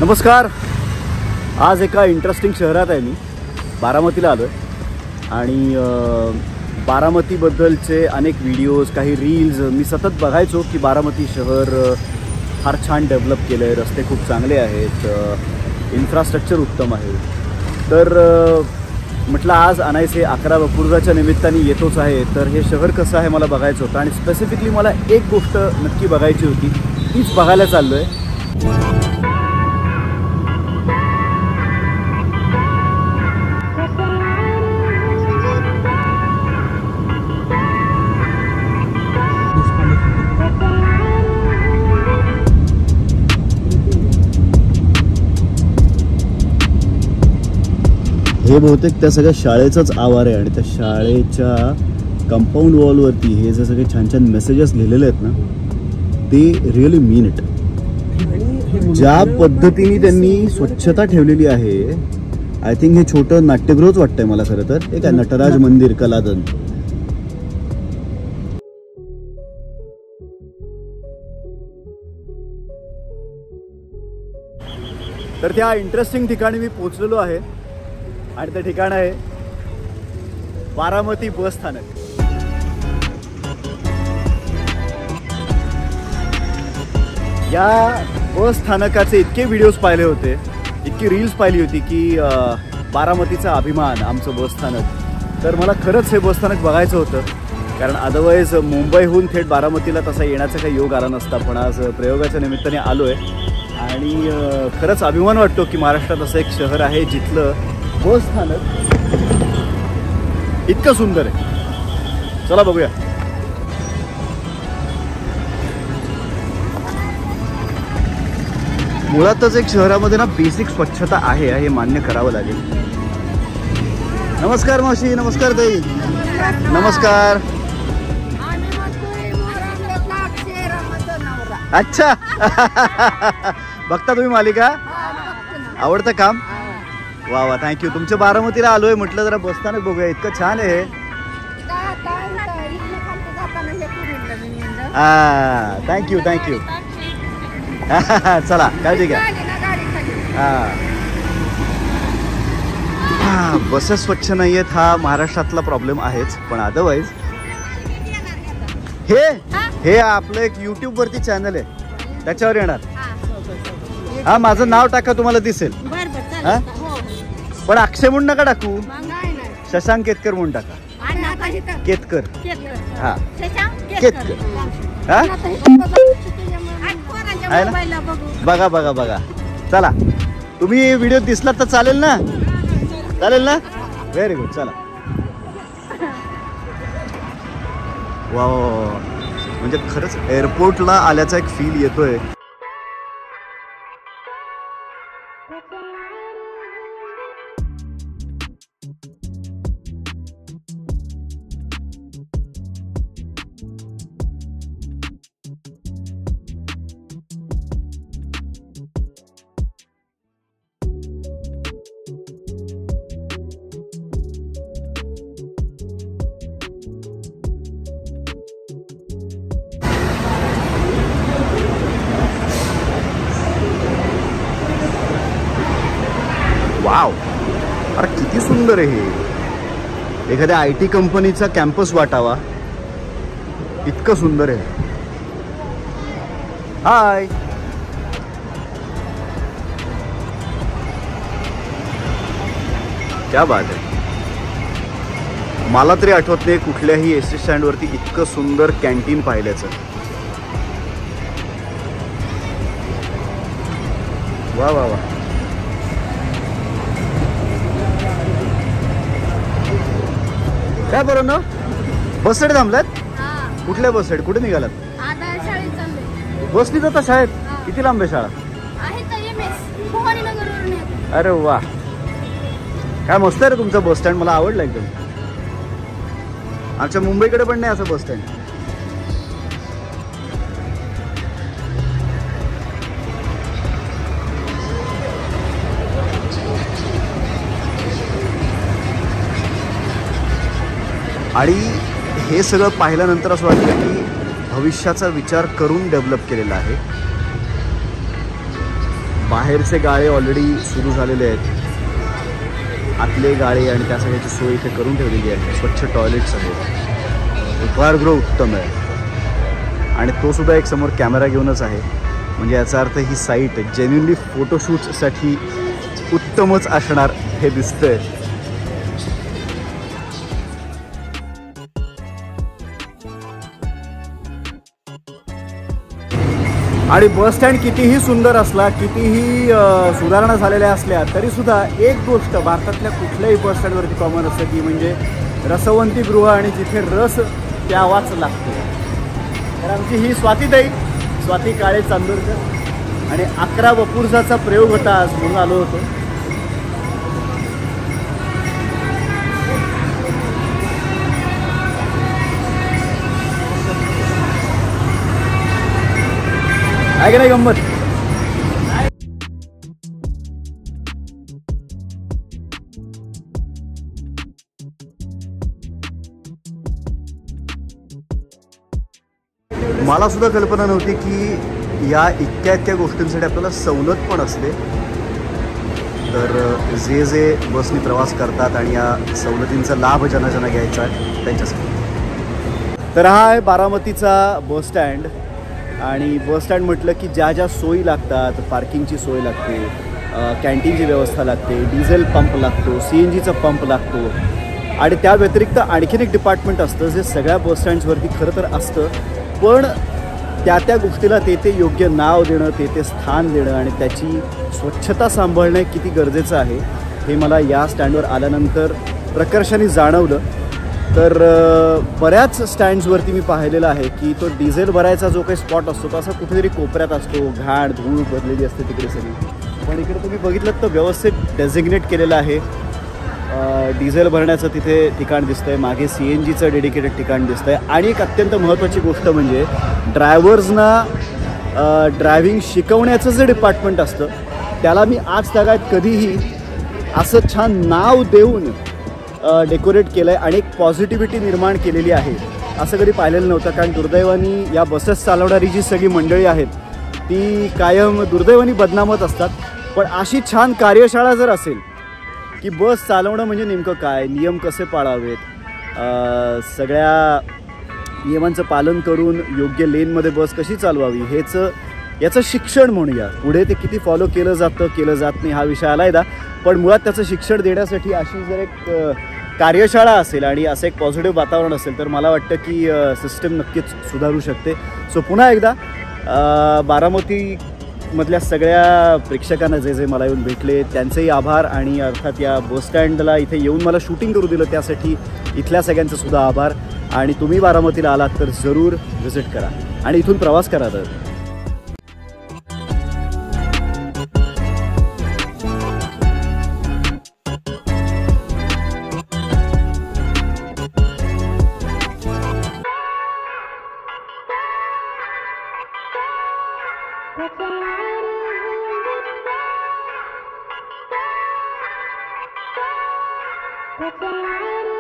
नमस्कार. आज एका इंटरेस्टिंग शहरात आहे मी. बारामतीला आलो आहे आणि बारामतीबद्दलचे अनेक व्हिडिओज, काही रील्स मी सतत बघायचो की बारामती शहर फार छान डेव्हलप केलं आहे, रस्ते खूप चांगले आहेत, इन्फ्रास्ट्रक्चर उत्तम आहे. तर म्हटलं आज आणायचे 11 वपुर्झाच्या निमित्ताने येतोच आहे, तर हे शहर कसं आहे मला बघायचं होतं आणि स्पेसिफिकली मला एक गोष्ट नक्की बघायची होती, तीच बघायला चाललो आहे. हे बहुतेक त्या सगळ्या शाळेचंच आवार आहे आणि त्या शाळेच्या कंपाऊंड वॉलवरती हे जे सगळे छान छान मेसेजेस लिहिलेले आहेत ना, ते रिअली मीन इट. ज्या पद्धतीने त्यांनी स्वच्छता ठेवलेली आहे, आय थिंक हे छोटं नाट्यगृहच वाटतंय मला खरं तर. हे काय नटराज मंदिर कलादन. तर त्या इंटरेस्टिंग ठिकाणी मी पोहोचलेलो आहे आणि ते ठिकाण आहे बारामती बस स्थानक. या बस स्थानकाचे इतके व्हिडिओज पाहिले होते, इतकी रील्स पाहिली होती की बारामतीचा अभिमान आमचं बस स्थानक. तर मला खरंच हे बस स्थानक बघायचं होतं, कारण अदरवाईज मुंबईहून थेट बारामतीला तसा येण्याचा काही योग आला नसता. पण आज प्रयोगाच्या निमित्ताने आलो आहे आणि खरंच अभिमान वाटतो की महाराष्ट्रात असं एक शहर आहे जिथलं बस स्थानक इतकं सुंदर आहे. चला बघूया. मुळातच एक शहरामध्ये ना बेसिक स्वच्छता आहे हे मान्य करावं लागेल. नमस्कार मावशी. नमस्कार ताई. नमस्कार. अच्छा. बघता तुम्ही मालिका? आवडतं काम? वा वा, थँक्यू. तुमच्या बारामतीला आलोय, म्हटलं जरा बसस्थानक बघूया. इतकं छान आहे. हा, थँक्यू थँक्यू. चला, काळजी घ्या. हा, बसेस स्वच्छ नाही आहेत हा महाराष्ट्रातला प्रॉब्लेम आहेच, पण अदरवाईज हे आपलं एक YouTube वरती चॅनल आहे, त्याच्यावर येणार. हा, माझं नाव टाका, तुम्हाला दिसेल. हा, पण अक्षय म्हणून नका टाकू, शशांक केतकर म्हणून टाका. केतकर. हा, केतकर. हा, बघा बघा बघा. चला, तुम्ही व्हिडिओ दिसलात तर चालेल ना? चालेल ना? Very good. चला. वा, म्हणजे खरंच एअरपोर्टला आल्याचा एक फील येतोय. वाव, अरे किती सुंदर आहे हे. एखाद्या IT कंपनीचा कॅम्पस वाटावा, इतकं सुंदर आहे. हाय. क्या बात आहे. मला तरी आठवत नाही कुठल्याही एसटी स्टँडवरती इतकं सुंदर कॅन्टीन पाहिल्याचं. वा वा वा. काय बरं ना, बस स्टँड थांबलात? कुठल्या बस स्टँड? कुठे निघालात? बसनी जाता शाळेत? किती लांब आहे शाळा? अरे वा, काय मस्त आहे रे तुमचं बस स्टँड. मला आवडलं एकदम. आमच्या मुंबईकडे पण नाही असं बस स्टँड. आणि हे सगळं पाहिल्यानंतर असं वाटतं की भविष्याचा विचार करून डेव्हलप केलेला आहे. बाहेरचे गाळे ऑलरेडी सुरू झालेले आहेत. आतले गाळे आणि त्या सगळ्याची सोय इथे करून ठेवलेली आहे. स्वच्छ टॉयलेट्स आहेत, उपाहारगृह उत्तम आहे आणि तो सुद्धा एक समोर कॅमेरा घेऊनच आहे. म्हणजे याचा अर्थ ही साईट जेन्युनली फोटोशूट्ससाठी उत्तमच असणार हे दिसतंय. आणि बस स्टँड कितीही सुंदर असला, कितीही सुधारणा झालेल्या असल्या तरीसुद्धा एक गोष्ट भारतातल्या कुठल्याही बस स्टँडवरती कॉमन असतं की म्हणजे रसवंतीगृह आणि जिथे रस प्यावाच लागतो. तर आमची ही स्वाती काळे चांदोरकर आणि 11 वपुर्झाचा प्रयोग होता आज म्हणून आलो होतो. आहे की नाही गंमत? मला सुद्धा कल्पना नव्हती की या इतक्या गोष्टींसाठी आपल्याला सवलत पण असते. तर जे बसनी प्रवास करतात आणि या सवलतींचा लाभ ज्यांना घ्यायचा आहे त्यांच्यासाठी. तर हा आहे बारामतीचा बस स्टँड. आणि बस स्टँड म्हटलं की ज्या सोयी लागतात, पार्किंगची सोय लागते, कॅन्टीनची व्यवस्था लागते, डिझेल पंप लागतो, CNGचा पंप लागतो आणि त्या व्यतिरिक्त आणखीन एक डिपार्टमेंट असतं जे सगळ्या बस स्टँड्सवरती खरं तर असतं, पण त्या गोष्टीला ते योग्य नाव देणं, ते स्थान देणं आणि त्याची स्वच्छता सांभाळणं किती गरजेचं आहे हे मला या स्टँडवर आल्यानंतर प्रकर्षाने जाणवलं. तर बऱ्याच स्टँड्सवरती मी पाहिलेलं आहे की तो डिझेल भरायचा जो काही स्पॉट असतो तो असा कुठेतरी कोपऱ्यात असतो, घाण धूळ भरलेली असते तिकडे सगळी. पण इकडे तुम्ही बघितलं तर व्यवस्थित डेझिग्नेट केलेलं आहे. डिझेल भरण्याचं तिथे ठिकाण दिसतंय, मागे CNGचं डेडिकेटेड ठिकाण दिसतंय आणि एक अत्यंत महत्त्वाची गोष्ट म्हणजे ड्रायव्हर्सना ड्रायव्हिंग शिकवण्याचं जे डिपार्टमेंट असतं त्याला मी आज तागायत कधीही असं छान नाव देऊन डेकोरेट केलं आहे आणि एक पॉझिटिव्हिटी निर्माण केलेली आहे असं कधी पाहिलेलं नव्हतं. कारण दुर्दैवानी या बसेस चालवणारी जी सगळी मंडळी आहेत ती कायम दुर्दैवानी बदनामत असतात. पण अशी छान कार्यशाळा जर असेल की बस चालवणं म्हणजे नेमकं काय, नियम कसे पाळावेत, सगळ्या नियमांचं पालन करून योग्य लेनमध्ये बस कशी चालवावी याचं शिक्षण म्हणूया. पुढे ते किती फॉलो केलं जात नाही हा विषय आलायदा, पण मुळात त्याचं शिक्षण देण्यासाठी अशी जर एक कार्यशाळा असेल आणि असं एक पॉझिटिव्ह वातावरण असेल तर मला वाटतं की सिस्टम नक्कीच सुधारू शकते. सो पुन्हा एकदा बारामतीमधल्या सगळ्या प्रेक्षकांना जे मला येऊन भेटले त्यांचेही आभार आणि अर्थात या बस स्टँडला इथे येऊन मला शूटिंग करू दिलं त्यासाठी इथल्या सगळ्यांचं सुद्धा आभार. आणि तुम्ही बारामतीला आलात तर जरूर व्हिजिट करा आणि इथून प्रवास करा. तर That's a